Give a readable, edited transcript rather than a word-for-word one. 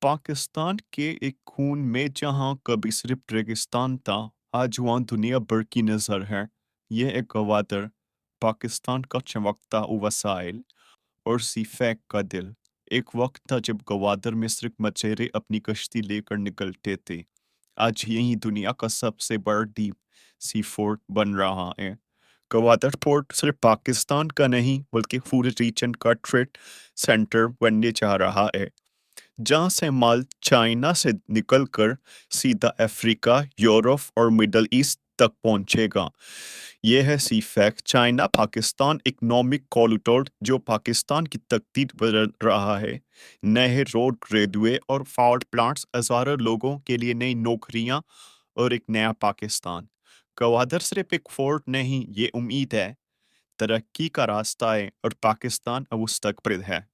पाकिस्तान के एक खून में जहाँ कभी सिर्फ रेगिस्तान था, आज वहाँ दुनिया भर की नज़र है। ये एक गवादर, पाकिस्तान का चमकता वसाइल और सीफैक का दिल। एक वक्त था जब गवादर में सिर्फ मछेरे अपनी कश्ती लेकर निकलते थे। आज यही दुनिया का सबसे बड़ा डीप सी फोर्ट बन रहा है। गवादर पोर्ट सिर्फ पाकिस्तान का नहीं बल्कि पूरे रीजन का ट्रेड सेंटर बनने जा रहा है, जहाँ से माल चाइना से निकलकर सीधा अफ्रीका, यूरोप और मिडल ईस्ट तक पहुंचेगा। ये है CPEC. China Pakistan Economic Corridor जो पाकिस्तान की तकदीर बदल रहा है। नए रोड, रेलवे और पावर प्लांट्स हजारों लोगों के लिए नई नौकरियां और एक नया पाकिस्तान। गवादर सिर्फ एक फोर्ट नहीं, ये उम्मीद है, तरक्की का रास्ता है और पाकिस्तान अब उस तक पर है।